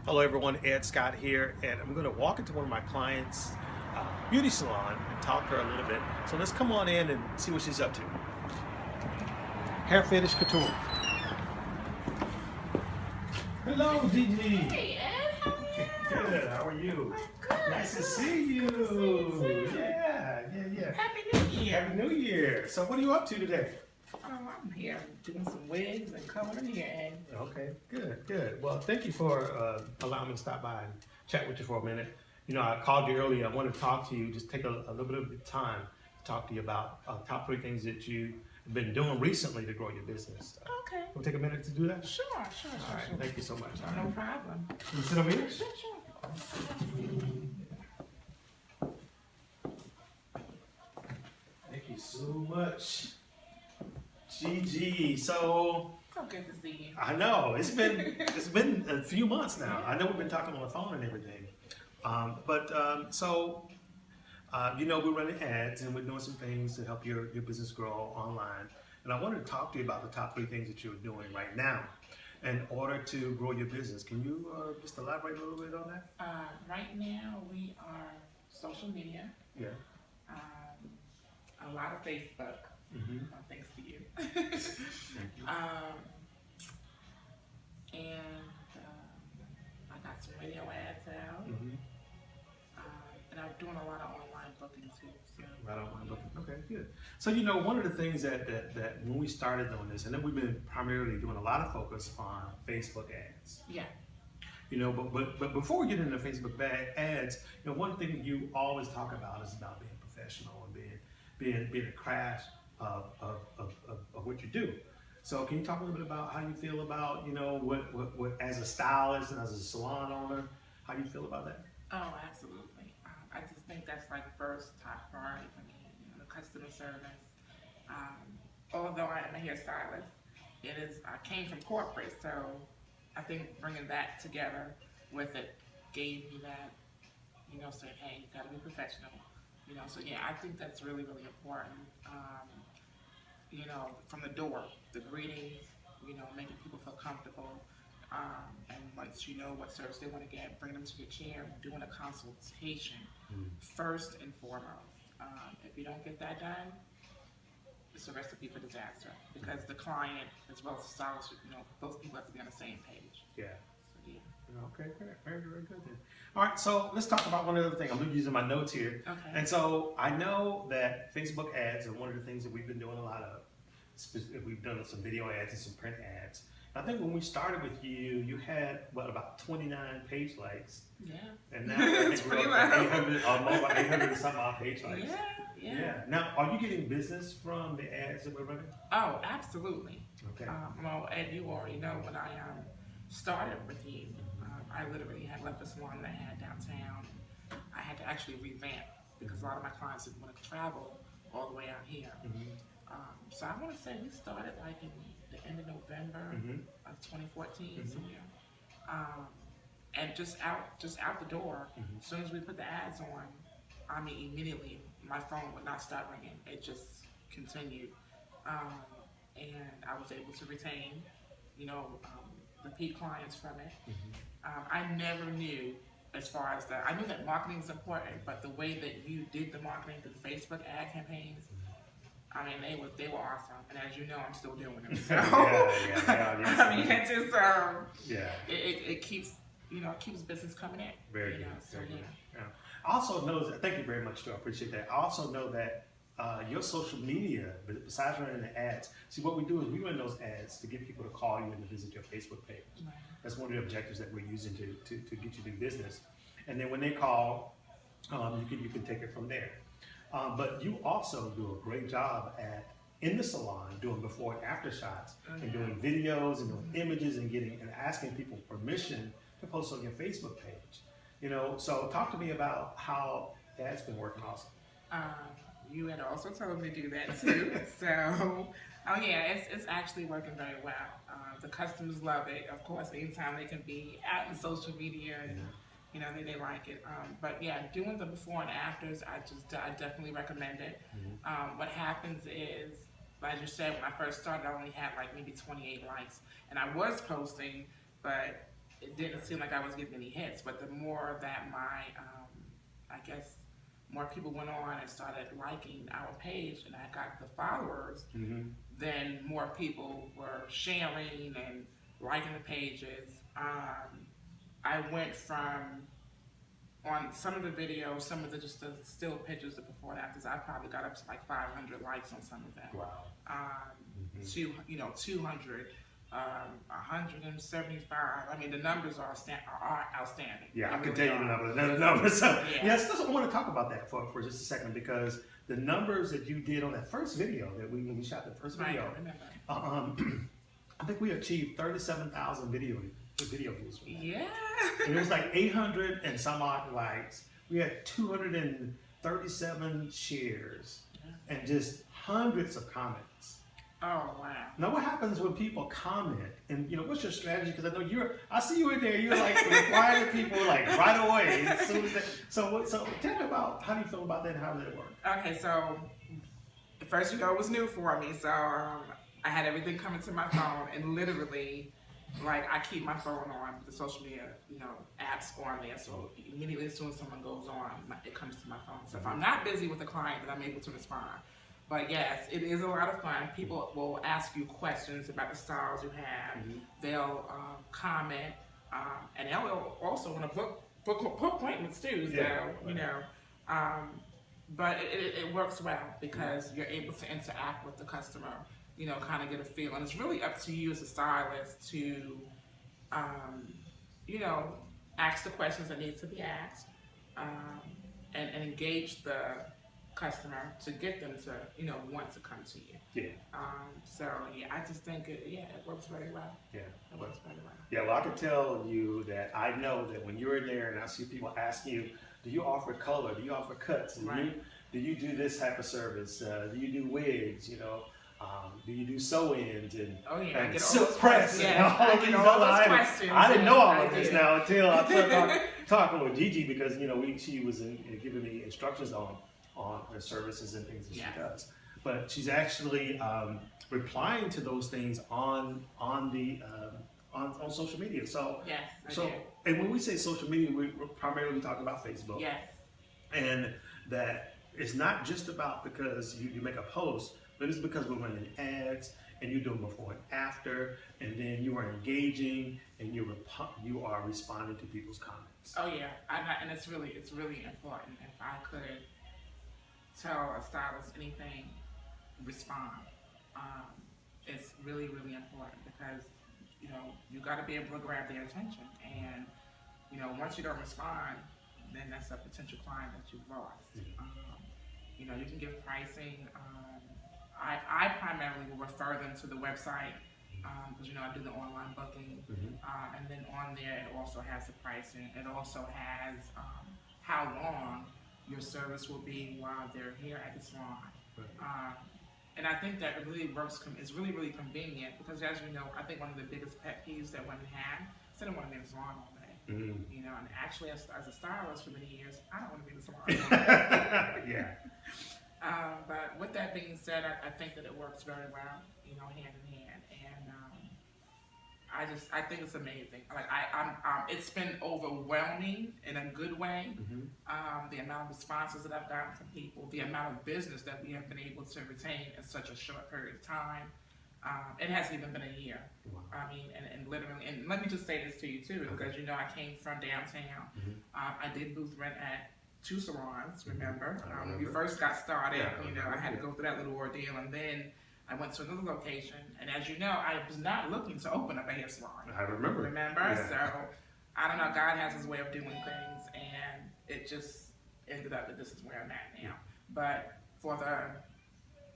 Hello everyone, Ed Scott here, and I'm going to walk into one of my clients' beauty salon and talk to her a little bit. So let's come on in and see what she's up to. Hair Finish Couture. Hello, Gigi. Hey, Ed, how are you? Good, how are you? I'm good. Nice to see you. Nice to see you too. Yeah. Happy New Year. Happy New Year. So what are you up to today? I'm here doing some wigs and coloring here, Ed. Okay, good. Well, thank you for allowing me to stop by and chat with you for a minute. You know, I called you earlier. I want to talk to you, just take a little bit of time to talk to you about top 3 things that you've been doing recently to grow your business. Okay. We'll take a minute to do that? Sure. All right, thank you so much. All No right. problem. Can you sit over here? Sure. Thank you so much. Gigi, so So good to see you. I know it's been a few months now. I know we've been talking on the phone and everything, you know, we're running ads and we're doing some things to help your business grow online. And I wanted to talk to you about the top 3 things that you're doing right now in order to grow your business. Can you just elaborate a little bit on that? Right now we are social media. Yeah. A lot of Facebook. Mm-hmm. Thanks to you. Thank you. I got some radio ads out. Mm-hmm. And I'm doing a lot of online booking too. So. Right on my booking. Okay, good. So you know, one of the things that when we started doing this, and then we've been primarily doing a lot of focus on Facebook ads. Yeah. You know, but before we get into Facebook ads, you know, one thing you always talk about is about being professional and being a craft of what you do. So can you talk a little bit about how you feel about, you know, what as a stylist and as a salon owner, how do you feel about that? Oh, absolutely. I just think that's like first top priority for me. You know, the customer service. Although I am a hairstylist, I came from corporate, so I think bringing that together with it gave me that, you know, saying, hey, you got to be professional. You know, so yeah, I think that's really, really important. You know, from the door, the greetings, you know, making people feel comfortable. And once you know what service they want to get, bring them to your chair, doing a consultation first and foremost. If you don't get that done, it's a recipe for disaster because the client as well as the stylist, you know, both people have to be on the same page. Yeah. So, yeah. Okay, very good then. All right, so let's talk about one other thing. I'm using my notes here. Okay. And so I know that Facebook ads are one of the things that we've been doing a lot of. We've done some video ads and some print ads. I think when we started with you, you had about 29 page likes. Yeah. And now I It's think pretty we're up to low. 800 and some odd page likes. Yeah. Now, are you getting business from the ads that we're running? Oh, absolutely. Okay. Well, Ed, you already know when I started with you, I literally had left the salon that I had downtown. I had to actually revamp because a lot of my clients didn't want to travel all the way out here. So I want to say we started like in the end of November of 2014, and just out the door. As soon as we put the ads on, I mean immediately my phone would not stop ringing. It just continued, and I was able to retain, you know, repeat clients from it. I never knew, as far as I knew that marketing is important, but the way that you did the marketing through the Facebook ad campaigns, I mean, they were awesome, and as you know, I'm still doing them. So. Yeah. I mean, it just it keeps business coming in. Very good. So, Very good. Yeah. I also know that. Thank you very much, too. I appreciate that. I also know that your social media, besides running the ads, see what we do is we run those ads to get people to call you and to visit your Facebook page. Right. That's one of the objectives that we're using to get you to do business. And then when they call, you can take it from there. But you also do a great job in the salon doing before and after shots and doing videos and doing images and asking people permission to post on your Facebook page. You know, so talk to me about how that's been working also. You had also told me to do that too. So, it's actually working very well. The customers love it. Of course, anytime they can be out in social media, and, you know, they like it. But yeah, doing the before and afters, I definitely recommend it. What happens is, as you said, when I first started, I only had like maybe 28 likes, and I was posting, but it didn't seem like I was getting any hits. But the more that I guess more people went on and started liking our page, and I got the followers, then more people were sharing and liking the pages. I went from, on some of the videos, some of the just the still pictures, the before and afters, I probably got up to like 500 likes on some of them. Wow. 200, 175. I mean, the numbers are outstanding. Yeah, I They can really tell you are. the numbers. So, Yeah. yes, I want to talk about that for just a second, because the numbers that you did on that first video that when we shot the first Right, video, I remember. I think we achieved 37,000 video views. From that. Yeah. And it was like 800 and some odd likes. We had 237 shares and just hundreds of comments. Oh, wow. Now, what happens when people comment? And what's your strategy? Because I know I see you in there. You're like replying to people like right away. As soon as so tell me about how do you feel about that and how did it work? Okay, so the first it was new for me. So I had everything coming to my phone, and literally, like, I keep my phone on with the social media, apps on there. So immediately as soon as someone goes on, it comes to my phone. So if I'm not busy with a client, then I'm able to respond. But yes, it is a lot of fun. People will ask you questions about the styles you have. They'll comment, and they'll also want to book appointments too. So but it works well because you're able to interact with the customer. Kind of get a feel, and it's really up to you as a stylist to, ask the questions that need to be asked, and engage the customer to get them to, want to come to you. Yeah. I just think it works very well. Yeah. It works very well. Yeah, well, I can tell you that I know that when you're in there and I see people asking you, do you offer color? Do you offer cuts? Do you do this type of service? Do you do wigs? Do you do sew-ins and silk press and all of these other items? I didn't know all of this now until I started talking with Gigi, because she was giving me instructions on her services and things that she does. But she's actually replying to those things on social media. So and when we say social media, we're primarily talking about Facebook. Yes. And that it's not just about because you make a post, but it's because we're running ads and you're doing before and after, and then you are engaging and you are responding to people's comments. Oh yeah, and it's really important. If I could tell a stylist anything, respond. It's really important because you got to be able to grab their attention, and once you don't respond, then that's a potential client that you've lost. You can give pricing. I primarily will refer them to the website because I do the online booking, and then on there it also has the pricing. It also has how long your service will be while they're here at the salon. And I think that it really works. It's really convenient because, as you know, I think one of the biggest pet peeves that women have is they don't want to be in the salon all day. And actually, as a stylist for many years, I don't want to be in the salon all day. But with that being said, I think that it works very well, hand in hand, and I think it's amazing. Like it's been overwhelming in a good way. The amount of responses that I've gotten from people, the amount of business that we have been able to retain in such a short period of time. It hasn't even been a year. Wow. I mean, and literally, and let me just say this to you too, because I came from downtown. I did booth rent at 2 salons, remember? When we first got started, I had to go through that little ordeal, and then I went to another location, and as you know, I was not looking to open up a hair salon. I remember. Yeah. So, I don't know, God has his way of doing things, and it just ended up that this is where I'm at now. But for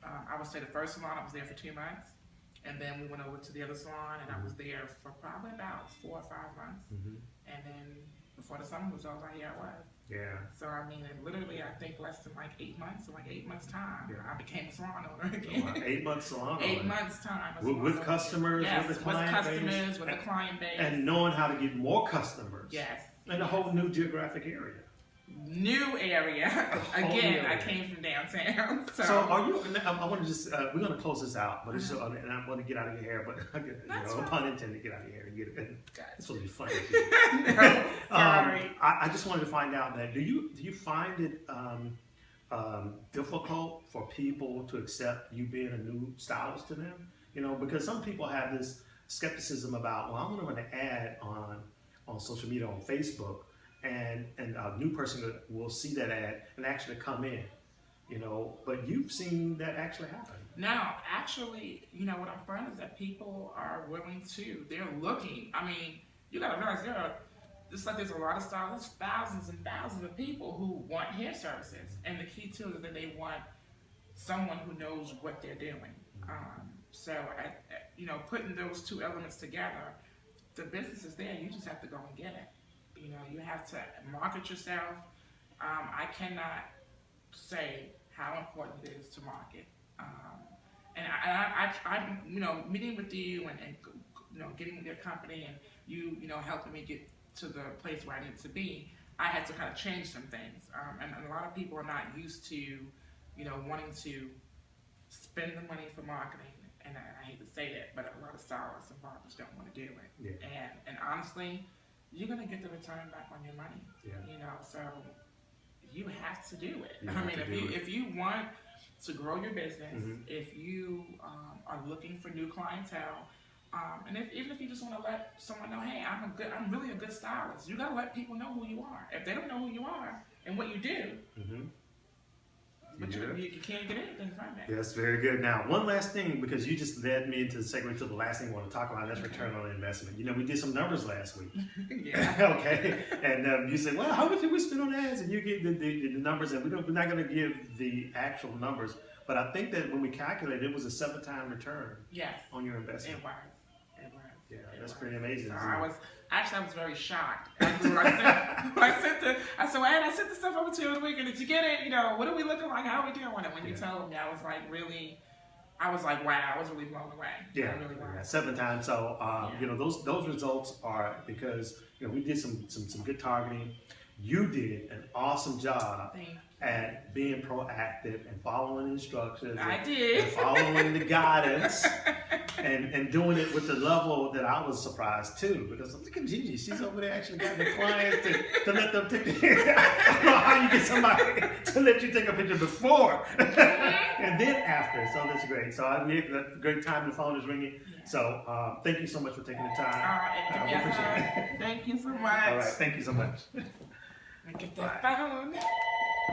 I would say the first salon, I was there for 2 months, and then we went over to the other salon, and I was there for probably about 4 or 5 months, and then before the summer was over, here I was. Yeah. So I mean, literally, I think less than like 8 months, so like 8 months time, I became a salon owner again. 8 months salon owner. 8 months time. With customers, with the client base. With the client base. And knowing how to get more customers. Yes. In a whole new geographic area. new area. whole new Again, I area. came from downtown. So are you? I want to just we're going to close this out, but it's, and I want to get out of your hair, but That's no fine. pun intended, get out of your hair and get it. This will be funny. No, sorry. I just wanted to find out that do you find it difficult for people to accept you being a new stylist to them? You know, because some people have this skepticism about, well, I'm going to run an ad on social media, on Facebook, and a new person will see that ad and actually come in. You know, but you've seen that actually happen. Now, actually, you know, what I'm finding is that people are willing to. They're looking. I mean, you got to realize just like there's a lot of stylists, thousands and thousands of people who want hair services. And the key to it is that they want someone who knows what they're doing. So, you know, putting those two elements together, the business is there. You just have to go and get it. You know, you have to market yourself. I cannot say how important it is to market. And I, you know, meeting with you and you know, getting with your company and you know, helping me get to the place where I need to be, I had to kind of change some things. And a lot of people are not used to, you know, wanting to spend the money for marketing. And I hate to say that, but a lot of stylists and barbers don't want to do it. Yeah. And honestly, you're going to get the return back on your money. Yeah. You know, so you have to do it. You I have mean, to do it. if you want to grow your business, if you are looking for new clientele, and even if you just want to let someone know, hey, I'm really a good stylist. You got to let people know who you are. If they don't know who you are and what you do, but you can't get anything from it. That's very good. Now, one last thing, because you just led me into the segment to the last thing I want to talk about, and that's return on investment. You know, we did some numbers last week. Yeah. Okay. And you said, well, how much did we spend on ads? And you give the numbers, and we're not going to give the actual numbers. But I think that when we calculated, it was a 7-time return on your investment. It was. Yeah, that's pretty amazing. So I was very shocked. I said, well, Ed, I sent the stuff over to you in the weekend. Did you get it? You know, what are we looking like? How are we doing? And when you told me, I was like, wow, I was really blown away. Yeah, really was. 7 times. So, you know, those results are because, you know, we did some good targeting. You did an awesome job at being proactive and following instructions. I did. And following the guidance and doing it with the level that I was surprised too. Because look at Gigi, she's over there actually got the clients to let them take the I don't know how you get somebody to let you take a picture before and then after. So that's great. So I need a great time. The phone is ringing. So thank you so much for taking the time. We appreciate it. Thank you so much. All right, thank you so much. Get that phone.